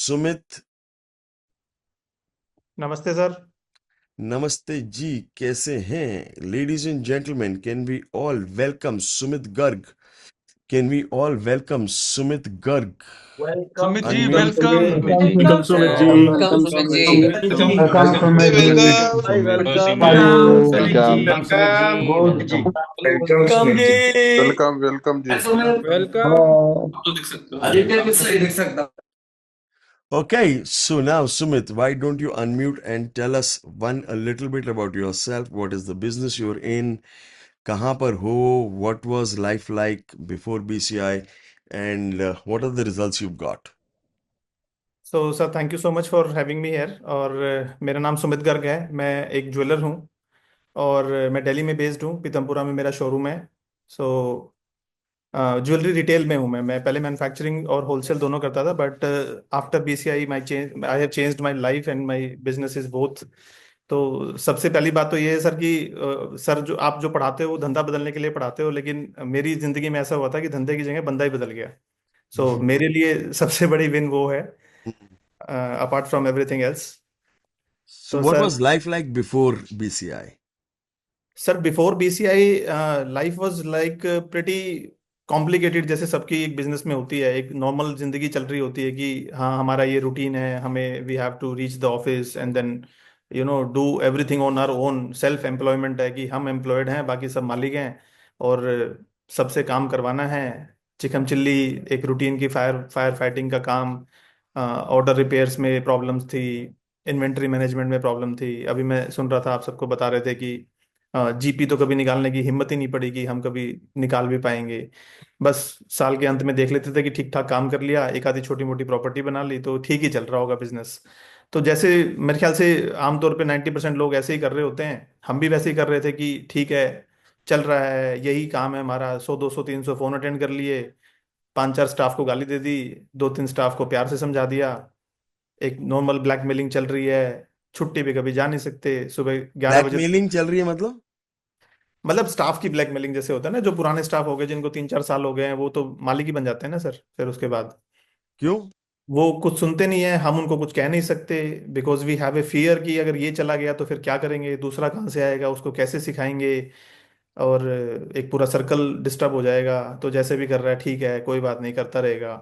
सुमित। नमस्ते सर। नमस्ते जी, कैसे हैं? Ladies and gentleman, can we all welcome Sumit Garg? Can we all welcome Sumit Garg? Welcome Sumit ji unmute. Welcome. Welcome Sumit ji. Welcome Sumit ji. Welcome Sumit ji. Hi welcome. Hi welcome Sumit ji. Good. Welcome जी। Welcome welcome जी। Welcome. हाँ, आप तो देख सकते हो, आदित्य भी सही देख सकता। Okay, so now Sumit, why don't you unmute and tell us a little bit about yourself? What is the business you're in? कहाँ पर हो? What was life like before BCI? And what are the results you've got? So sir, thank you so much for having me here. और मेरा नाम सुमित गर्ग है। मैं एक jeweller हूँ और मैं दिल्ली में बेस्ड हूँ। पीतमपुरा में मेरा शोरूम है। सो ज्वेलरी रिटेल में हूँ। मैं पहले मैन्युफैक्चरिंग और होलसेल दोनों करता था, but after BCI I have changed my life and my business is both. तो सबसे पहली बात तो ये है सर कि सर, जो आप जो पढ़ाते हो वो धंधा बदलने के लिए पढ़ाते हो, लेकिन मेरी जिंदगी में ऐसा हुआ था कि धंधे की जगह बंदा ही बदल गया। सो मेरे लिए सबसे बड़ी विन वो है, apart from everything else. So तो what sir, was life like before BCI? Before BCI life was like pretty complicated, जैसे सबकी एक बिजनेस में होती है। एक नॉर्मल जिंदगी चल रही होती है कि हाँ, हमारा ये रूटीन है, हमें we have to reach the office and then do everything on our own. Self employment है कि हम एम्प्लॉयड हैं, बाकी सब मालिक हैं और सबसे काम करवाना है। चिकन चिल्ली एक रूटीन की फायर फायर फाइटिंग का काम। ऑर्डर रिपेयर्स में प्रॉब्लम्स थी, इन्वेंट्री मैनेजमेंट में प्रॉब्लम थी। अभी मैं सुन रहा था, आप सबको बता रहे थे कि जीपी तो कभी निकालने की हिम्मत ही नहीं पड़ी कि हम कभी निकाल भी पाएंगे। बस साल के अंत में देख लेते थे कि ठीक ठाक काम कर लिया, एक आधी छोटी मोटी प्रॉपर्टी बना ली तो ठीक ही चल रहा होगा बिजनेस। तो जैसे मेरे ख्याल से आमतौर पे 90% लोग ऐसे ही कर रहे होते हैं, हम भी वैसे ही कर रहे थे कि ठीक है, चल रहा है, यही काम है हमारा। 100 200 300 फोन अटेंड कर लिए, 5 4 स्टाफ को गाली दे दी, 2 3 स्टाफ को प्यार से समझा दिया। एक नॉर्मल ब्लैकमेलिंग चल रही है। छुट्टी पे कभी जा नहीं सकते, सुबह 11 बजे। ब्लैकमेलिंग चल रही है मतलब? मतलब स्टाफ की ब्लैकमेलिंग जैसे होता है ना, जो पुराने स्टाफ हो गए जिनको 3 4 साल हो गए हैं, वो तो मालिक ही बन जाते हैं ना सर, फिर उसके बाद क्यों? वो कुछ सुनते नहीं है, हम उनको कुछ कह नहीं सकते। Because we have a fear कि अगर ये चला गया तो फिर क्या करेंगे, दूसरा कहाँ से आएगा, उसको कैसे सिखाएंगे। और एक पूरा सर्कल डिस्टर्ब हो जाएगा। तो जैसे भी कर रहा है ठीक है, कोई बात नहीं, करता रहेगा।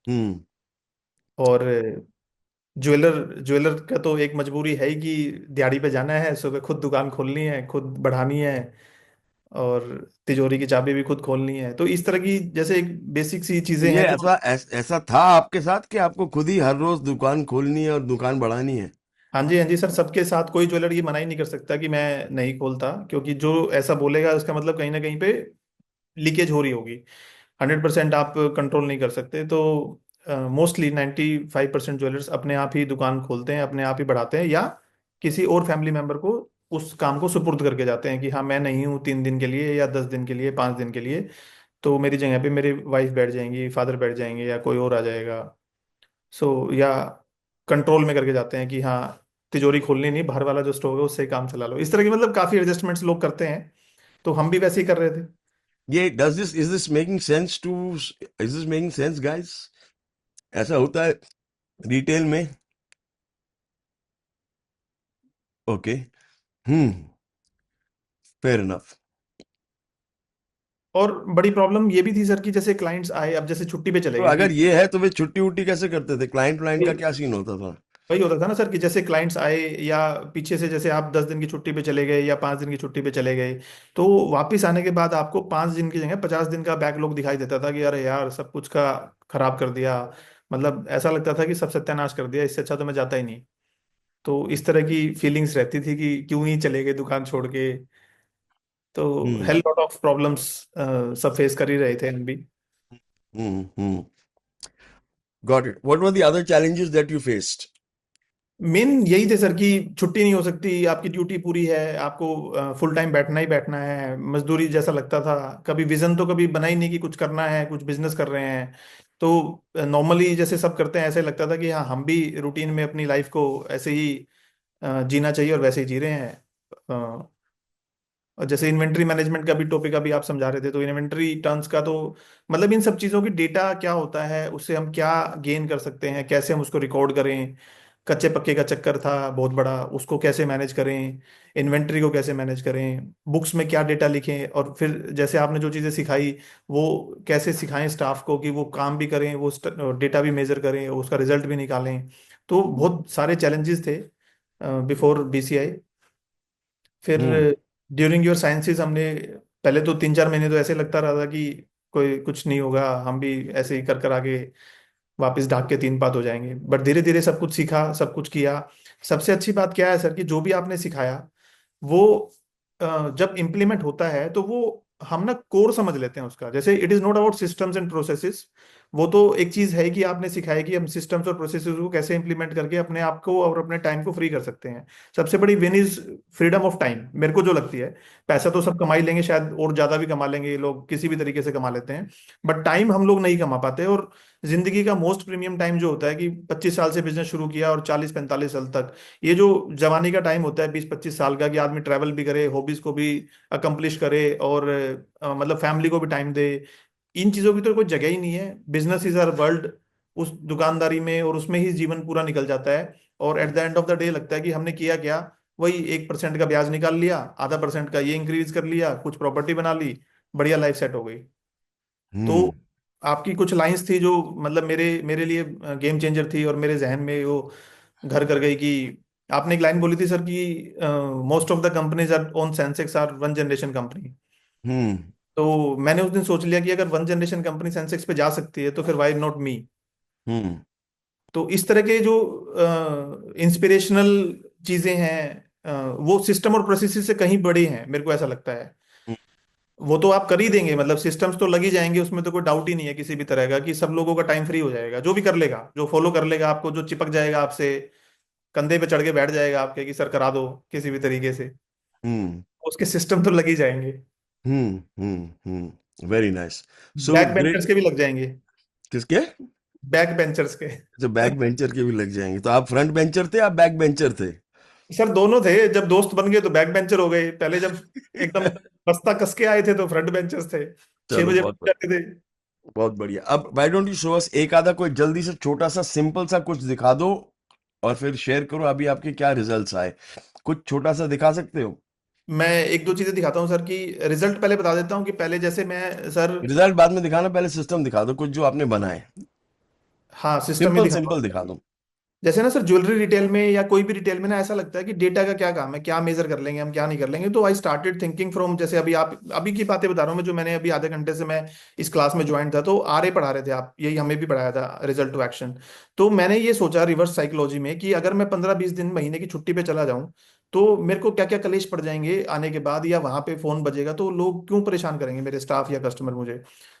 हम्म। और ज्वेलर ज्वेलर का तो एक मजबूरी है ही कि दिहाड़ी पे जाना है, सुबह खुद दुकान खोलनी है, खुद बढ़ानी है, और तिजोरी की चाबी भी खुद खोलनी है। तो इस तरह की जैसे एक बेसिक सी तो चीजें ये हैं जो। ऐसा था आपके साथ कि आपको खुद ही हर रोज दुकान खोलनी है और दुकान बढ़ानी है? हाँ जी, हाँ जी सर, सबके साथ कोई ज्वेलर ये मना ही नहीं कर सकता कि मैं नहीं खोलता, क्योंकि जो ऐसा बोलेगा उसका मतलब कहीं ना कहीं पे लीकेज हो रही होगी। 100% आप कंट्रोल नहीं कर सकते। तो मोस्टली 95% ज्वेलर्स अपने आप ही दुकान खोलते हैं, अपने आप ही बढ़ाते हैं, या किसी और फैमिली मेंबर को उस काम को सुपुर्द करके जाते हैं कि हाँ, मैं नहीं हूँ 3 दिन के लिए या 10 दिन के लिए, 5 दिन के लिए, तो मेरी जगह पे मेरी वाइफ बैठ जाएंगी, फादर बैठ जाएंगे, या कोई और आ जाएगा। या कंट्रोल में करके जाते हैं कि हाँ, तिजोरी खोलनी नहीं, बाहर वाला जो स्टॉक है उससे ही काम चला लो। इस तरह की मतलब काफी एडजस्टमेंट्स लोग करते हैं। तो हम भी वैसे ही कर रहे थे। ये is this making sense guys? ऐसा होता है रिटेल में? ओके। हम्म। Fair enough. और बड़ी प्रॉब्लम ये भी थी सर कि जैसे क्लाइंट्स आए, अब जैसे छुट्टी पे चले तो गए कि अगर ये है तो वे छुट्टी उट्टी कैसे करते थे? क्लाइंट क्लाइंट का वही क्या सीन होता था? वही होता था ना सर कि जैसे क्लाइंट्स आए, या पीछे से जैसे आप 10 दिन की छुट्टी पे चले गए या 5 दिन की छुट्टी पे चले गए, तो वापिस आने के बाद आपको 5 दिन की जगह 50 दिन का बैकलॉग दिखाई देता था कि अरे यार, सब कुछ का खराब कर दिया। मतलब ऐसा लगता था कि सब सत्यानाश कर दिया, इससे अच्छा तो मैं जाता ही नहीं। तो इस तरह की फीलिंग्स रहती थी कि क्यों ही चले गए दुकान छोड़ के। तो hmm. Hell lot of problems सब फेस कर ही रहे थे हम भी। Hmm. Got it. What were the other challenges that you faced? Main यही थे सर कि छुट्टी नहीं हो सकती, आपकी ड्यूटी पूरी है, आपको फुल टाइम बैठना ही बैठना है, मजदूरी जैसा लगता था। कभी विजन तो कभी बना ही नहीं कि कुछ करना है, कुछ बिजनेस कर रहे हैं। तो नॉर्मली जैसे सब करते हैं, ऐसे लगता था कि हाँ, हम भी रूटीन में अपनी लाइफ को ऐसे ही जीना चाहिए और वैसे ही जी रहे हैं। और जैसे इन्वेंट्री मैनेजमेंट का भी टॉपिक अभी आप समझा रहे थे, तो इन्वेंट्री टर्न्स का तो मतलब इन सब चीज़ों की डेटा क्या होता है, उससे हम क्या गेन कर सकते हैं, कैसे हम उसको रिकॉर्ड करें। कच्चे पक्के का चक्कर था बहुत बड़ा, उसको कैसे मैनेज करें, इन्वेंट्री को कैसे मैनेज करें, बुक्स में क्या डेटा लिखें, और फिर जैसे आपने जो चीज़ें सिखाई वो कैसे सिखाएं स्टाफ को कि वो काम भी करें, वो डेटा भी मेजर करें, उसका रिजल्ट भी निकालें। तो बहुत सारे चैलेंजेस थे बिफोर बीसीआई। फिर हम्म ड्यूरिंग योर साइंसेस हमने पहले तो 3-4 महीने तो ऐसे लगता रहा था कि कोई कुछ नहीं होगा, हम भी ऐसे ही कर कर आगे वापस ढाक के 3 पात हो जाएंगे। बट धीरे धीरे सब कुछ सीखा, सब कुछ किया। सबसे अच्छी बात क्या है सर कि जो भी आपने सिखाया वो जब इम्प्लीमेंट होता है तो वो हम ना कोर समझ लेते हैं उसका। जैसे it is not about systems and processes, वो तो एक चीज है कि आपने सिखाया कि हम सिस्टम्स और प्रोसेसेस को कैसे इंप्लीमेंट करके अपने आप को और अपने टाइम को फ्री कर सकते हैं। सबसे बड़ी win is freedom of time, मेरे को जो लगती है। पैसा तो सब कमा ही लेंगे शायद, और ज्यादा भी कमा लेंगे, ये लोग किसी भी तरीके से कमा लेते हैं, बट टाइम हम लोग नहीं कमा पाते। और जिंदगी का मोस्ट प्रीमियम टाइम जो होता है कि 25 साल से बिजनेस शुरू किया और 40-45 साल तक, ये जो जवानी का टाइम होता है 20-25 साल का, कि आदमी ट्रैवल भी करे, हॉबीज को भी अकम्प्लिश करे, और मतलब फैमिली को भी टाइम दे, इन चीजों की तो कोई जगह ही नहीं है। बिजनेस इज आवर वर्ल्ड, उस दुकानदारी में और उसमें ही जीवन पूरा निकल जाता है। और at the end of the day लगता है कि हमने किया क्या, वही 1% का ब्याज निकाल लिया, आधा परसेंट का ये इंक्रीज कर लिया, कुछ प्रॉपर्टी बना ली, बढ़िया लाइफ सेट हो गई। तो हम्म आपकी कुछ लाइंस थी जो मतलब मेरे मेरे लिए गेम चेंजर थी, और मेरे जहन में वो घर कर गई। कि आपने एक लाइन बोली थी सर कि most of the companies are on Sensex are one generation company. Hmm तो मैंने उस दिन सोच लिया कि अगर वन जनरेशन कंपनी सेंसेक्स पे जा सकती है तो फिर वाई नॉट मी। हम्म तो इस तरह के जो इंस्पिरेशनल चीजें हैं वो सिस्टम और प्रोसेस से कहीं बड़ी हैं, मेरे को ऐसा लगता है। वो तो आप कर ही देंगे, मतलब सिस्टम्स तो लग ही जाएंगे, उसमें तो कोई डाउट ही नहीं है किसी भी तरह का, कि सब लोगों का टाइम फ्री हो जाएगा। जो भी कर लेगा, जो फॉलो कर लेगा आपको, जो चिपक जाएगा आपसे, कंधे पे चढ़ के बैठ जाएगा आपके कि सर करा दो किसी भी तरीके से, हम्म उसके सिस्टम तो लग ही जाएंगे। Very nice. So back great. Benchers के भी लग जाएंगे। किसके? बैक बेंचर्स के। जो बैक बेंचर के भी लग जाएंगे, तो आप फ्रंट बेंचर थे, आप बैक बेंचर थे? सर दोनों थे, जब दोस्त बन गए तो बैक बेंचर हो गए, पहले जब एकदम बस्ता कस के आए थे तो फ्रंट बेंचर्स थे, छह चलो बजे बहुत बज जाते थे। बहुत बढ़िया। अब why don't you show us एक आधा कोई जल्दी से छोटा सा सिंपल सा कुछ दिखा दो, और फिर शेयर करो अभी आपके क्या रिजल्ट्स आए। कुछ छोटा सा दिखा सकते हो? मैं एक दो चीजें दिखाता हूँ सर की रिजल्ट पहले बता देता हूँ। कि पहले जैसे मैं सर, रिजल्ट बाद में दिखाना, पहले सिस्टम दिखा दो कुछ जो आपने बनाए। हाँ सिस्टम ही सिंपल दिखाता सिंपल हूँ। दिखा दो। जैसे ना सर ज्वेलरी रिटेल में या कोई भी रिटेल में ना ऐसा लगता है कि डेटा का क्या काम है, क्या मेजर कर लेंगे हम, क्या नहीं कर लेंगे। तो आई स्टार्टेड थिंकिंग फ्रॉम, जैसे अभी आप अभी की बातें बता रहा हूँ मैं, जो मैंने अभी आधे घंटे से मैं इस क्लास में ज्वाइन था, तो आर ए पढ़ा रहे थे आप, यही हमें भी पढ़ाया था, रिजल्ट टू एक्शन। तो मैंने ये सोचा रिवर्स साइकोलॉजी में कि अगर मैं 15-20 दिन महीने की छुट्टी पे चला जाऊं तो मेरे को क्या क्या कलेश पड़ जाएंगे आने के बाद, या वहां पे फोन बजेगा तो लोग क्यों परेशान करेंगे मेरे स्टाफ या कस्टमर मुझे।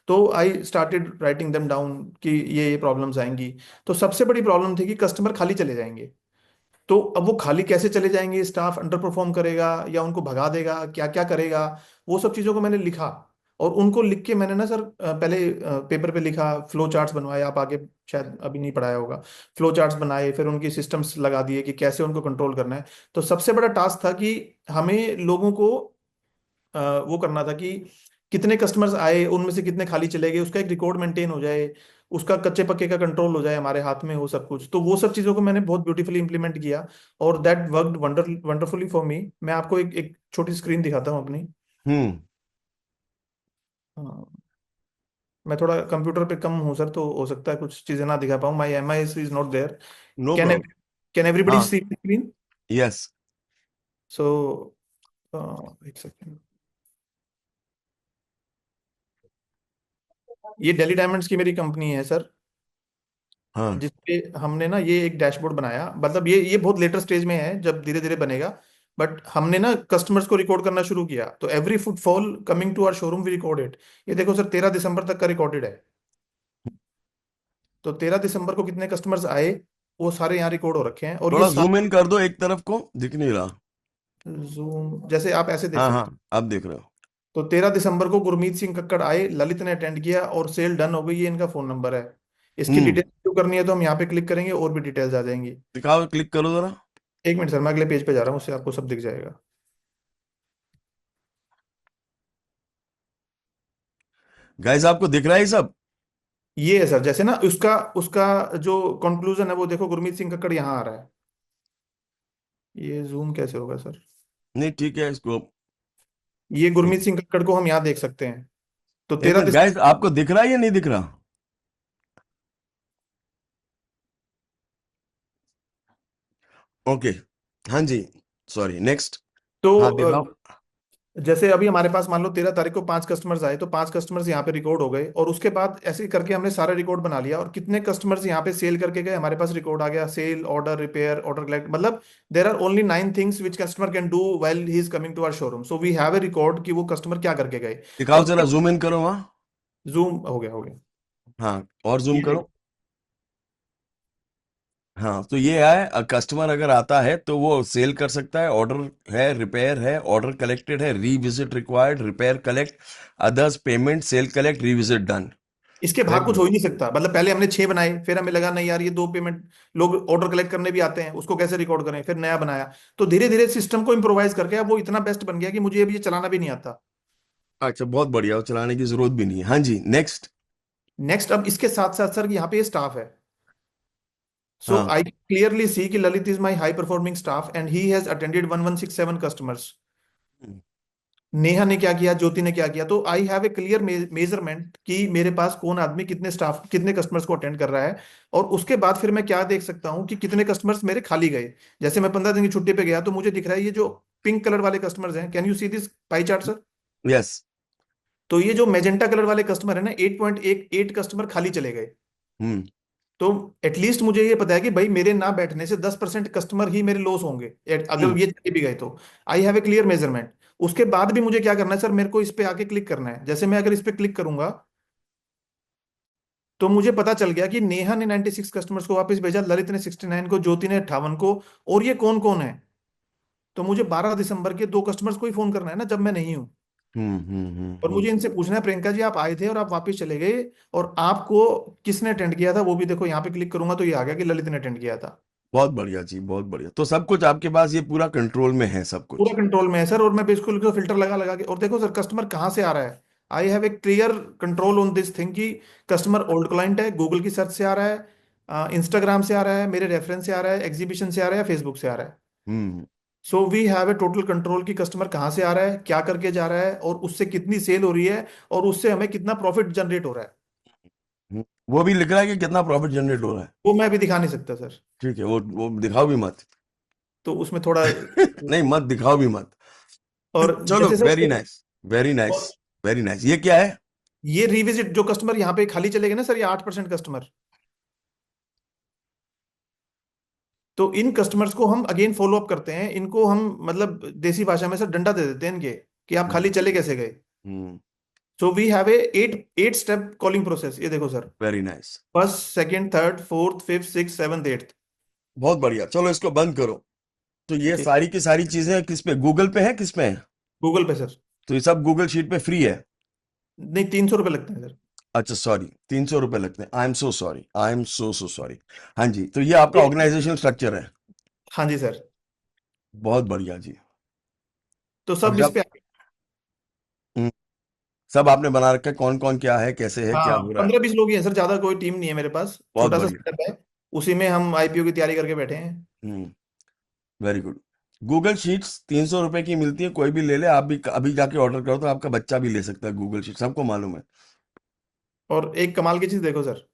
तो I started writing them down कि ये प्रॉब्लम्स आएंगी। तो सबसे बड़ी प्रॉब्लम थी कि कस्टमर खाली चले जाएंगे। तो अब वो खाली कैसे चले जाएंगे, स्टाफ अंडर परफॉर्म करेगा या उनको भगा देगा, क्या क्या करेगा, वो सब चीजों को मैंने लिखा। और उनको लिख के मैंने ना सर पहले पेपर पे लिखा, फ्लो चार्ट्स बनवाए, आप आगे शायद अभी नहीं पढ़ाया होगा। फ्लो चार्ट्स बनाए, फिर उनकी सिस्टम्स लगा दिए कि कैसे उनको कंट्रोल करना है। तो सबसे बड़ा टास्क था कि हमें लोगों को वो करना था कि कितने कस्टमर्स आए, उनमें से कितने खाली चले गए, उसका एक रिकॉर्ड मेंटेन हो जाए, उसका कच्चे पक्के का कंट्रोल हो जाए, हमारे हाथ में हो सब कुछ। तो वो सब चीजों को मैंने बहुत ब्यूटीफुली इंप्लीमेंट किया, और that worked wonderfully for me. मैं आपको एक छोटी स्क्रीन दिखाता हूँ अपनी। हम्म हाँ, मैं थोड़ा कंप्यूटर पे कम हूँ सर, तो हो सकता है कुछ चीजें ना दिखा पाऊँ। My M I is not there. No can problem. Can everybody हाँ। See screen? यस। सो एक सेकेंड। ये डेली डायमंड्स की मेरी कंपनी है सर, हाँ। जिसपे हमने ना ये एक डैशबोर्ड बनाया। मतलब ये बहुत लेटर स्टेज में है, जब धीरे धीरे बनेगा। बट हमने ना कस्टमर्स को रिकॉर्ड करना शुरू किया, तो every footfall coming to our showroom we recorded. ये देखो सर 13 दिसंबर तक का रिकॉर्डेड है। तो 13 दिसंबर को कितने कस्टमर्स आए वो सारे यहाँ रिकॉर्ड हो रखे हैं। और ये थोड़ा सारे जूम इन कर दो, एक तरफ को दिख नहीं रहा। जूम, जैसे आप ऐसे देख हाँ सकते हाँ, हो। आप देख रहे हो। तो 13 दिसंबर को गुरमीत सिंह कक्कड़ आए, ललित ने अटेंड किया और सेल डन हो गई, ये इनका फोन नंबर है। इसकी हम्म डिटेल करनी है तो हम यहाँ पे क्लिक करेंगे और भी डिटेल्स आ जाएंगी। दिखाओ, क्लिक करो जरा। एक मिनट सर, मैं अगले पेज पे जा रहा हूँ, उससे आपको सब दिख जाएगा। गाइस आपको दिख रहा है ये सब? ये है सर, जैसे ना उसका उसका जो कंक्लूजन है वो देखो, गुरमीत सिंह कक्कड़ यहाँ आ रहा है। ये जूम कैसे होगा सर? नहीं ठीक है इसको। ये गुरमीत सिंह कक्कड़ को हम यहाँ देख सकते हैं। तो एक तेरह मिनट गाइस, दिसंबर आपको दिख रहा है या नहीं दिख रहा? ओके, हाँ जी, सॉरी, नेक्स्ट। तो हाँ दिखाओ। जैसे अभी हमारे पास मान लो 13 तारीख को 5 कस्टमर्स आए, तो 5 कस्टमर्स यहाँ पे रिकॉर्ड हो गए, और उसके बाद ऐसे ही करके हमने सारा रिकॉर्ड बना लिया, और कितने कस्टमर्स यहाँ पे सेल करके गए हमारे पास रिकॉर्ड आ गया। Sale, order, repair, order collect, मतलब there are only 9 things which customer can do well he is coming to our showroom. So we have a record कि वो कस्टमर क्या करके गए। दिखाओ और जरा, जूम इन करो वहाँ। जूम हो गया, हो गया। हाँ, और जूम ये करो। हाँ, तो ये है, कस्टमर अगर आता है तो वो सेल कर सकता है, ऑर्डर है, रिपेयर है, ऑर्डर कलेक्टेड है, revisit required, repair collect, others payment, sale collect, revisit done. इसके भाग वेरी कुछ गुड। हो ही नहीं सकता। मतलब पहले हमने 6 बनाए, फिर हमें लगा नहीं यार ये 2 पेमेंट, लोग ऑर्डर कलेक्ट करने भी आते हैं, उसको कैसे रिकॉर्ड करें, फिर नया बनाया। तो धीरे धीरे सिस्टम को इम्प्रोवाइज करके अब वो इतना बेस्ट बन गया कि मुझे अब ये चलाना भी नहीं आता। अच्छा, बहुत बढ़िया, वो चलाने की जरूरत भी नहीं है। हाँ जी, नेक्स्ट। नेक्स्ट, अब इसके साथ साथ सर यहाँ पे स्टाफ है। सो हाँ। आई क्लियरली सी कि Lalit is my high performing staff and he has attended 1167 customers. Hmm, Neha ने क्या किया, ज्योति ने क्या किया। तो I have a clear measurement कि मेरे पास कौन आदमी कितने स्टाफ कितने कस्टमर्स को अटेंड कर रहा है। और उसके बाद फिर मैं क्या देख सकता हूँ कि कितने कस्टमर्स मेरे खाली गए। जैसे मैं 15 दिन की छुट्टी पे गया तो मुझे दिख रहा है ये जो पिंक कलर वाले कस्टमर्स हैं, can you see this pie chart sir? Yes. तो ये जो मेजेंटा कलर वाले कस्टमर है ना, 8.8 कस्टमर खाली चले गए। हम्म। तो एटलीस्ट मुझे ये पता है कि भाई मेरे ना बैठने से 10% कस्टमर ही मेरे लॉस होंगे, हम्म। अगर ये चले भी गए तो। I have a clear measurement. उसके बाद भी मुझे क्या करना है सर, मेरे को इस पे आके क्लिक करना है। जैसे मैं अगर इस पे क्लिक करूंगा तो मुझे पता चल गया कि नेहा ने 96 कस्टमर्स को वापस भेजा, ललित ने 69 को, ज्योति ने 58 को। और ये कौन कौन है? तो मुझे 12 दिसंबर के 2 कस्टमर्स को ही फोन करना है ना, जब मैं नहीं हूं। और मुझे इनसे पूछना है, प्रियंका जी आप आए थे और आप वापस चले गए, और आपको किसने अटेंड किया था वो भी देखो। यहाँ पे क्लिक करूंगा तो ये आ गया कि ललित ने अटेंड किया था। बहुत बढ़िया जी, बहुत बढ़िया। तो सब कुछ आपके पास ये पूरा कंट्रोल में है, सब पूरा कुछ। कंट्रोल में है सर। और मैं बिल्कुल को फिल्टर लगा लगा के, और देखो सर कस्टमर कहाँ से आ रहा है। आई have a clear control on this thing कि कस्टमर ओल्ड क्लाइंट है, गूगल की सर्च से आ रहा है, इंस्टाग्राम से आ रहा है, मेरे रेफरेंस से आ रहा है, एग्जीबिशन से आ रहा है, फेसबुक से आ रहा है। Hmm. So we have a total control कि कस्टमर कहाँ से आ रहा है, क्या करके जा रहा है, और उससे कितनी सेल हो रही है, और उससे हमें कितना प्रॉफिट जनरेट हो रहा है। वो भी लिख रहा है कि कितना प्रॉफिट जनरेट हो रहा है। वो मैं भी दिखा नहीं सकता सर। ठीक है, वो दिखाओ भी मत। तो उसमें थोड़ा नहीं, मत दिखाओ भी मत। और चलो, जैसे very sir, nice, very nice, और वेरी नाइस। ये क्या है? ये रिविजिट जो कस्टमर यहाँ पे खाली चले गए ना सर, ये 8% कस्टमर। तो इन कस्टमर्स को हम अगेन फॉलो अप करते हैं। इनको हम मतलब देसी भाषा में सर डंडा दे देते हैं इनके, कि आप खाली चले कैसे गए। Hmm. So we have a 8 step calling process. ये देखो sir, very nice. First, second, third, fourth, fifth, six, seventh, eighth. बहुत बढ़िया, चलो इसको बंद करो। तो ये ठीक, सारी की सारी चीजें किस पे, गूगल पे है, किस पे है? गूगल पे सर। तो ये सब गूगल शीट पे फ्री है? नहीं, 300 रुपये लगते हैं सर। अच्छा सॉरी, 300 रुपये लगते हैं। I am so sorry, I am so sorry. हाँ जी, तो ये आपका ये- ऑर्गेनाइजेशन स्ट्रक्चर है। हाँ जी सर। बहुत बढ़िया जी। तो अब सब इस जब पे। हम्म, सब आपने बना रखा है, कौन कौन क्या है, कैसे है, क्या हाँ, हो रहा है। 15-20 लोग ही हैं सर, ज्यादा कोई टीम नहीं है मेरे पास, बहुत छोटा सा बढ़िया। सेटअप है। उसी में हम आईपीओ की तैयारी करके बैठे हैं। Hmm. Very good. Google sheets 300 रुपए की मिलती है, कोई भी ले ले। आप भी अभी जाके ऑर्डर करो तो आपका बच्चा भी ले सकता है गूगल शीट, सबको मालूम है। और एक कमाल की चीज देखो सर,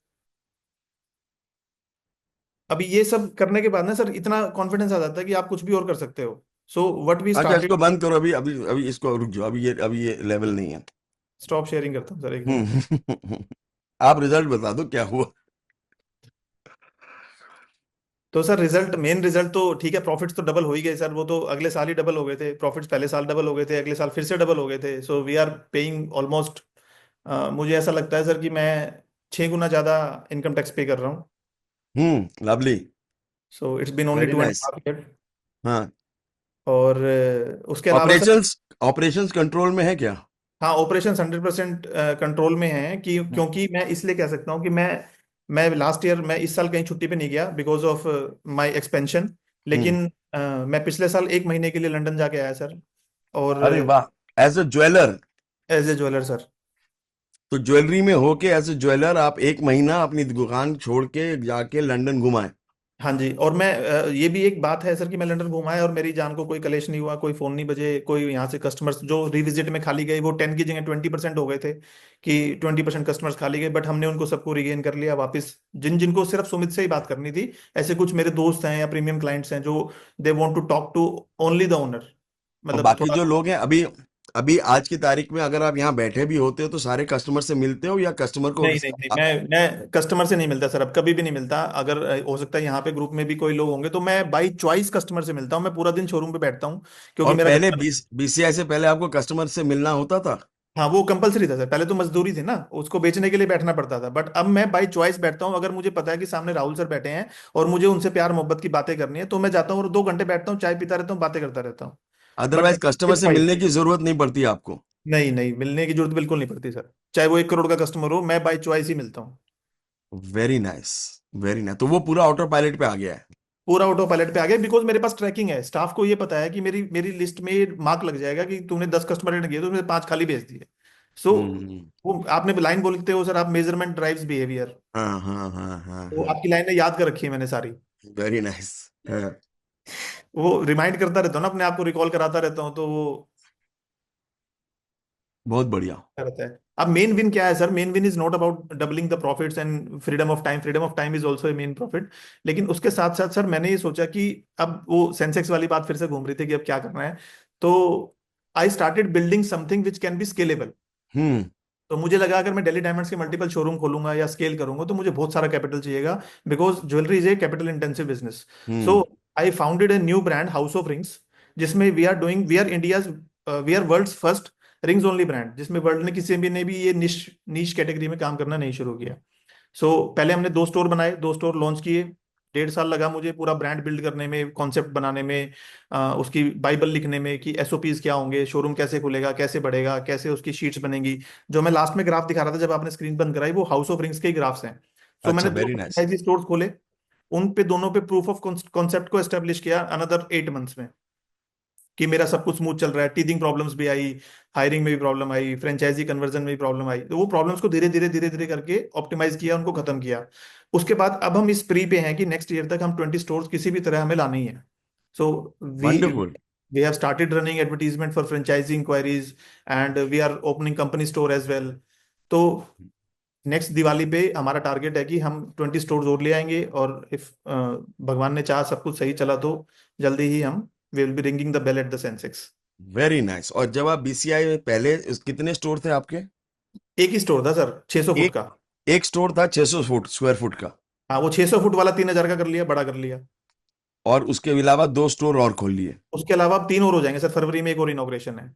अभी ये सब करने के बाद ना सर इतना कॉन्फिडेंस आ जाता है कि आप कुछ भी और कर सकते हो। सो व्हाट वी अच्छा, स्टार्टेड। इसको बंद करो अभी, अभी अभी इसको रुक जाओ, अभी ये लेवल नहीं है। स्टॉप शेयरिंग करता हूँ सर, एक मिनट। हम्म। आप रिजल्ट बता दो क्या हुआ। तो सर रिजल्ट, मेन रिजल्ट तो ठीक है, प्रॉफिट्स तो डबल हो ही गए सर। वो तो अगले साल ही डबल हो गए थे प्रॉफिट्स, पहले साल डबल हो गए थे, अगले साल फिर से डबल हो गए थे। So we are paying almost, मुझे ऐसा लगता है सर कि मैं 6 गुना ज्यादा इनकम टैक्स पे कर रहा हूँ। Lovely. So it's been only very too and nice. Half year. हाँ। और उसके अलावा सर, ऑपरेशंस, ऑपरेशंस कंट्रोल में है क्या? हाँ ऑपरेशन 100% कंट्रोल में है। कि हम्म। क्योंकि मैं इसलिए कह सकता हूँ कि मैं लास्ट ईयर, मैं इस साल कहीं छुट्टी पे नहीं गया बिकॉज ऑफ माय एक्सपेंशन। हम्म। लेकिन मैं पिछले साल 1 महीने के लिए लंदन जाके आया सर। और अरे वाह, as a jeweller. As a jeweller sir. तो ज्वेलरी में होके एज ए ज्वेलर आप 1 महीना अपनी दुकान छोड़ के जाके लंदन घुमाए। हाँ जी। और मैं ये भी एक बात है सर कि मैं लंदन घुमा है और मेरी जान को कोई कलेश नहीं हुआ, कोई फोन नहीं बजे, कोई यहाँ से कस्टमर्स जो रिविजिट में खाली गए वो 10 की जगह 20% हो गए थे, कि 20% कस्टमर्स खाली गए, बट हमने उनको सबको रिगेन कर लिया वापस, जिन जिनको सिर्फ सुमित से ही बात करनी थी। ऐसे कुछ मेरे दोस्त हैं या प्रीमियम क्लाइंट्स हैं जो they want to talk to only the owner, और मतलब बाकी थोड़ा। जो लोग हैं अभी, अभी आज की तारीख में अगर आप यहाँ बैठे भी होते हो तो सारे कस्टमर से मिलते हो या कस्टमर को नहीं नहीं नहीं, मैं कस्टमर से नहीं मिलता सर, अब कभी भी नहीं मिलता। अगर हो सकता है यहाँ पे ग्रुप में भी कोई लोग होंगे तो मैं बाई चॉइस कस्टमर से मिलता हूँ, मैं पूरा दिन शोरूम पे बैठता हूँ क्योंकि और मेरा घर पहले का। बीसीआई से पहले आपको कस्टमर से मिलना होता था? हाँ वो कंपलसरी था सर, पहले तो मजदूरी थी ना, उसको बेचने के लिए बैठना पड़ता था, बट अब मैं बाई चॉइस बैठता हूँ। अगर मुझे पता है कि सामने राहुल सर बैठे हैं और मुझे उनसे प्यार मोहब्बत की बातें करनी है तो मैं जाता हूँ और 2 घंटे बैठता हूँ, चाय पीता रहता हूँ, बातें करता रहता हूँ। बट अदरवाइज कस्टमर से मिलने की जरूरत नहीं पड़ती आपको? नहीं नहीं, मिलने की जरूरत बिल्कुल नहीं पड़ती सर, चाहे वो 1 करोड़ का कस्टमर हो, मैं बाई चॉइस ही मिलता हूँ। Very nice, very nice. तो वो पूरा ऑटो पायलट पे आ गया है। पूरा ऑटो पायलट पे आ गया, बिकॉज मेरे पास ट्रैकिंग है, स्टाफ को ये पता है कि मेरी मेरी लिस्ट में मार्क लग जाएगा कि तूने 10 कस्टमर अटेंड किए तो तुमने 5 खाली भेज दिए। सो हम्म। वो आपने लाइन बोलते हो सर, आप मेजरमेंट ड्राइव्स बिहेवियर, हाँ हाँ हाँ हाँ वो हाँ। आपकी लाइनें याद कर रखी है मैंने सारी। Very nice. हाँ, वो रिमाइंड करता रहता हूँ ना अपने आप को, रिकॉल कराता रहता हूँ, तो वो बहुत बढ़िया। रहता है। अब मेन विन क्या है sir? Main win is not about doubling the profits and freedom of time, freedom of time is also a main profit. लेकिन उसके साथ साथ सर मैंने ये सोचा कि अब वो सेंसेक्स वाली बात फिर से घूम रही थी कि अब क्या करना है, तो I started building something which can be scalable. Hmm. तो मुझे लगा अगर मैं दिल्ली डायमंड्स के मल्टीपल शोरूम खोलूंगा या स्केल करूंगा तो मुझे बहुत सारा कैपिटल चाहिएगा, because jewellery is a capital intensive business. So hmm. I founded a new brand house of rings, जिसमें we are India's, we are world's first rings only brand, जिसमें वर्ल्ड ने किसी भी ने भी ये निश नीश कैटेगरी में काम करना नहीं शुरू किया। सो पहले हमने 2 स्टोर बनाए, 2 स्टोर लॉन्च किए। 1.5 साल लगा मुझे पूरा ब्रांड बिल्ड करने में, कॉन्सेप्ट बनाने में, उसकी बाइबल लिखने में कि एसओपीज क्या होंगे, शोरूम कैसे खुलेगा, कैसे बढ़ेगा, कैसे उसकी शीट्स बनेंगी। जो मैं लास्ट में ग्राफ दिखा रहा था जब आपने स्क्रीन बंद कराई, वो हाउस ऑफ रिंग्स के ही ग्राफ्स हैं। सो अच्छा, मैंने दो वेरी नाइस। फ्रेंचाइजी स्टोर्स खोले, उन पे दोनों पे प्रूफ ऑफ कॉन्सेप्ट को एस्टेब्लिश किया अनदर 8 मंथ्स में, कि मेरा सब कुछ स्मूथ चल रहा है। टीथिंग प्रॉब्लम्स भी आई, हायरिंग में भी प्रॉब्लम आई, फ्रेंचाइजी कन्वर्जन में भी प्रॉब्लम आई, तो वो प्रॉब्लम्स को धीरे धीरे धीरे धीरे करके ऑप्टिमाइज किया, उनको खत्म किया। उसके बाद अब हम इस प्री पे हैं कि नेक्स्ट ईयर तक हम 20 स्टोर्स किसी भी तरह हमें लाने ही है। So we wonderful. we have started running advertisement for franchisee inquiries and we are opening company store as well। तो नेक्स्ट दिवाली पे हमारा टारगेट है कि हम 20 स्टोर्स और ले आएंगे, और इफ भगवान ने चाहा सब कुछ सही चला तो जल्दी ही हम will be ringing the bell at the Sensex. Very nice. और जब आप बीसीआई में पहले कितने स्टोर थे आपके? एक ही स्टोर था सर, 600 फुट एक का। एक स्टोर था 600 फुट स्क्वायर फुट का? हाँ वो 600 फुट वाला 3,000 का कर लिया, बड़ा कर लिया। और उसके अलावा 2 स्टोर और खोल लिए? उसके अलावा अब 3 और हो जाएंगे सर, फरवरी में एक और इनॉग्रेशन है।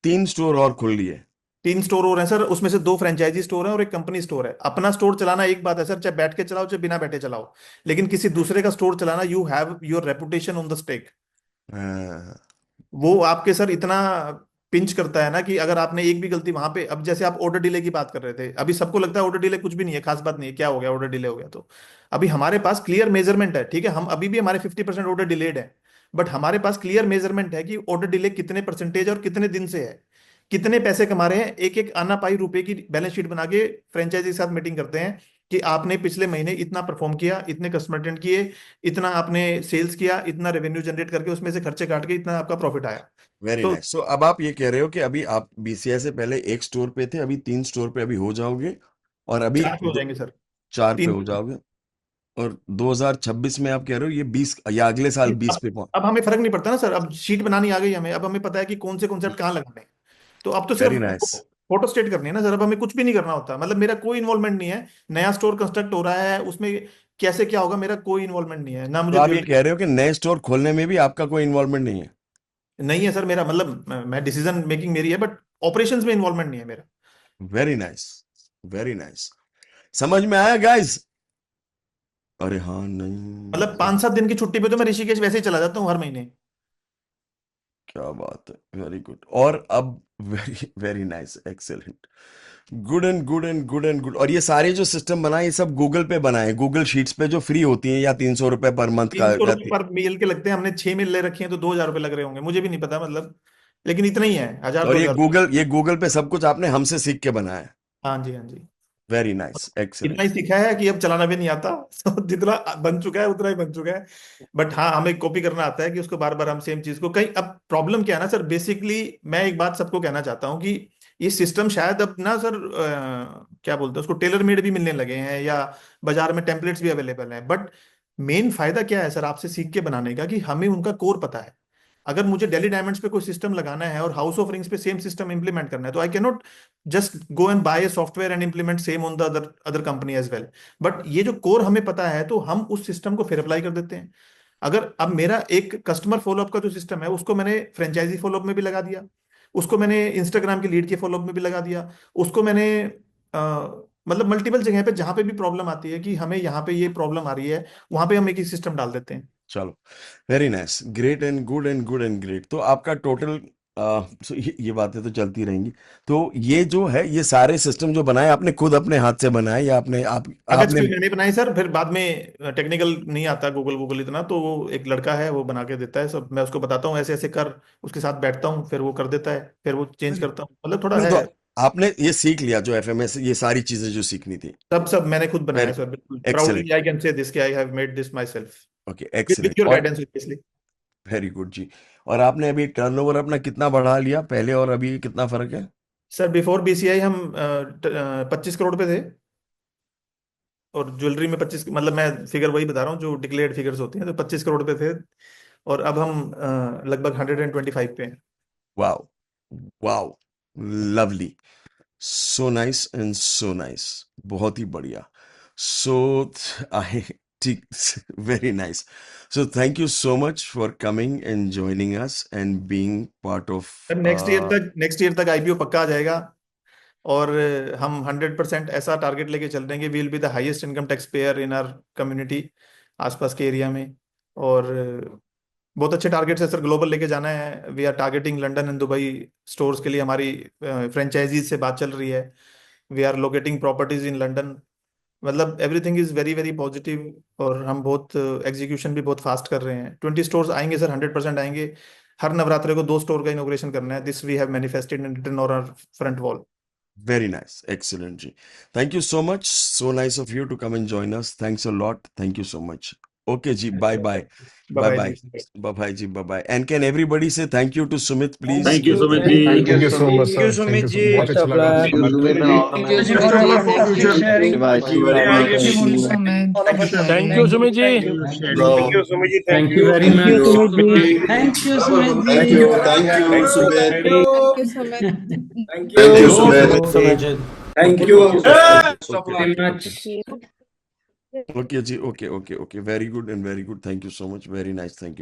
3 स्टोर और खोल लिए? 3 स्टोर और हैं सर, उसमें से 2 फ्रेंचाइजी स्टोर हैं और एक कंपनी स्टोर है। अपना स्टोर चलाना एक बात है सर, चाहे बैठ के चलाओ चाहे बिना बैठे चलाओ, लेकिन किसी दूसरे का स्टोर चलाना, you have your reputation on the stake. हाँ, वो आपके सर इतना पिंच करता है ना कि अगर आपने एक भी गलती वहां पे, अब जैसे आप ऑर्डर डिले की बात कर रहे थे, अभी सबको लगता है ऑर्डर डिले कुछ भी नहीं है, खास बात नहीं है, क्या हो गया ऑर्डर डिले हो गया, तो अभी हमारे पास क्लियर मेजरमेंट है। ठीक है, हम अभी भी हमारे 50% ऑर्डर डिलेड है, बट हमारे पास क्लियर मेजरमेंट है कि ऑर्डर डिले कितने परसेंटेज और कितने दिन से है, कितने पैसे कमा रहे हैं। एक एक आना पाई रुपए की बैलेंस शीट बना के फ्रेंचाइजी के साथ मीटिंग करते हैं कि आपने पिछले महीने इतना परफॉर्म किया, इतने कस्टमर अटेंड किए, इतना आपने सेल्स किया, इतना रेवेन्यू जनरेट करके उसमें से खर्चे काट के इतना आपका प्रॉफिट आया। वेरी तो नाइस। सो अब आप ये कह रहे हो कि अभी आप बीसीआई से पहले एक स्टोर पे थे, अभी 3 स्टोर पे अभी हो जाओगे, और अभी 4 पे हो जाएंगे सर। 4 पे 3 हो जाओगे, और 2026 में आप कह रहे हो ये 20 या अगले साल 20 पे पहुंच? अब हमें फर्क नहीं पड़ता ना सर, अब शीट बनानी आ गई हमें, अब हमें पता है कि कौन से कॉन्सेप्ट कहाँ लगाने हैं। तो अब तो सिर्फ वेरी नाइस। फोटो स्टेट करनी है ना सर, अब हमें कुछ भी नहीं करना होता, मतलब मेरा कोई इन्वॉल्वमेंट नहीं है। नया स्टोर कंस्ट्रक्ट हो रहा है, उसमें कैसे क्या होगा मेरा कोई इन्वॉल्वमेंट नहीं है ना, तो मुझे आप ये ज्वेलरी कह रहे हो कि नए स्टोर खोलने में भी आपका कोई इन्वॉल्वमेंट नहीं है? नहीं है सर मेरा, मतलब मैं डिसीजन मेकिंग मेरी है, बट ऑपरेशंस में इन्वॉल्वमेंट नहीं है मेरा। Very nice, very nice. समझ में आया गाइस? अरे हाँ, मतलब नहीं। 5-7 दिन की छुट्टी पे तो मैं ऋषिकेश वैसे ही चला जाता हूँ हर महीने। क्या बात है, वेरी गुड। और अब very very nice, excellent, good and good and good and good. और ये सारे जो सिस्टम बनाए ये सब गूगल पे बनाए, गूगल शीट्स पे जो फ्री होती हैं, या 300 रुपए पर मंथ का 300 रुपये पर मील के लगते हैं, हमने 6 मील ले रखी है तो 2,000 रुपये लग रहे होंगे, मुझे भी नहीं पता मतलब, लेकिन इतना ही है, हजार और दो ये हजार गूगल पे सब कुछ आपने हमसे सीख के बनाया है? हाँ जी, हाँ जी। वेरी नाइस, इतना एक्सीलेंट। ही सीखा है कि अब चलाना भी नहीं आता। तो जितना बन चुका है उतना ही बन चुका है। बट हाँ, हमें कॉपी करना आता है कि उसको बार बार हम सेम चीज को कहीं। अब प्रॉब्लम क्या है ना सर, बेसिकली मैं एक बात सबको कहना चाहता हूँ कि ये सिस्टम शायद अब ना सर, क्या बोलते हैं उसको, टेलर मेड भी मिलने लगे हैं, या बाजार में टेम्पलेट्स भी अवेलेबल हैं। बट मेन फायदा क्या है सर आपसे सीख के बनाने का, कि हमें उनका कोर पता है। अगर मुझे डेली डायमंड्स पे कोई सिस्टम लगाना है और हाउस ऑफ रिंग्स पे सेम सिस्टम इंप्लीमेंट करना है, तो I can not just go and buy software and implement same on the other other company as well. But ये जो कोर हमें पता है, तो हम उस सिस्टम को फिर अप्लाई कर देते हैं। अगर अब मेरा एक कस्टमर फॉलोअप का जो सिस्टम है, उसको मैंने फ्रेंचाइजी फॉलोअप में भी लगा दिया, उसको मैंने इंस्टाग्राम की लीड के फॉलोअप में भी लगा दिया, उसको मैंने मतलब मल्टीपल जगह पे जहां पे भी प्रॉब्लम आती है कि हमें यहाँ पे ये प्रॉब्लम आ रही है, वहां पे हम एक ही सिस्टम डाल देते हैं। चलो, very nice, great and good and good and great. तो आपका टोटल ये बातें तो चलती रहेंगी। तो ये जो है, ये सारे सिस्टम जो बनाए आपने खुद अपने हाथ से बनाए, या आपने कागज आपने पे मैंने बनाई सर, फिर बाद में टेक्निकल नहीं आता गूगल गूगल इतना, तो वो एक लड़का है वो बना के देता है सब। मैं उसको बताता हूँ ऐसे ऐसे कर, उसके साथ बैठता हूँ, फिर वो कर देता है, फिर वो चेंज करता हूँ, मतलब थोड़ा चलो, है। तो आपने ये सीख लिया जो एफएमएस, ये सारी चीजें जो सीखनी थी। सब सब मैंने खुद बनाया है वेरी सर, बिल्कुल excellent. Proudly I can say this कि I have made this myself, okay, with excellent. Your और guidance obviously. Very good ji. और आपने अभी टर्नओवर अपना कितना बढ़ा लिया, पहले और अभी कितना फर्क है? सर बिफोर बीसीआई हम 25 करोड़ पे थे, और ज्वेलरी में 25, मतलब मैं फिगर वही बता रहा हूँ जो डिक्लेयर्ड फिगर्स होती हैं, तो 25 करोड़ पे थे। और अब हम लगभग 125 पे हैं। Wow, wow, lovely, so nice and so nice, बहुत ही बढ़िया। सो आई ठीक, very nice. So thank you so much for coming and joining us and being part of. Sir next year तक आईपीओ पक्का आ जाएगा। और हम 100% ऐसा टारगेट लेके चल रहे हैं कि we will be the highest income tax payer in our community, आसपास के एरिया में। और बहुत अच्छे टारगेट्स है सर, ग्लोबल लेके जाना है। We are targeting London and Dubai stores के लिए, हमारी फ्रेंचाइजीज से बात चल रही है। We are locating properties in London. मतलब everything is very very positive. और हम बहुत एग्जीक्यूशन भी बहुत फास्ट कर रहे हैं। 20 स्टोर्स आएंगे सर, 100% आएंगे। हर नवरात्रे को 2 स्टोर का इनोग्रेशन करना है। This we have manifested and written on our front wall. Very nice, excellent जी। Thank you so much, so nice of you to come and join us, thanks a lot, thank you so much। Okay जी, bye bye, bye bye bye bye, जी। bye bye जी, bye bye। And can everybody say thank you to Sumit please? Thank you Sumit ji. Thank you Thank you so so much. much, sir. Thank you so much. बहुत अच्छा लगा Thank you, Sumit. Sumit, and all the Thank you, management. Sumit, All for of future future sharing. sharing. Thank you very Thank much. you. Thank you, Thank you, Sumit ji. Thank you, Sumit ji. Thank you very Thank much. you. Thank you, Sumit Thank ji. you. Thank you, Sumit. Thank you, Sumit. Thank you, Sumit. Sumit. Thank you Okay, very much. okay ji, okay, okay, okay, very good and very good, thank you so much, very nice, thank you।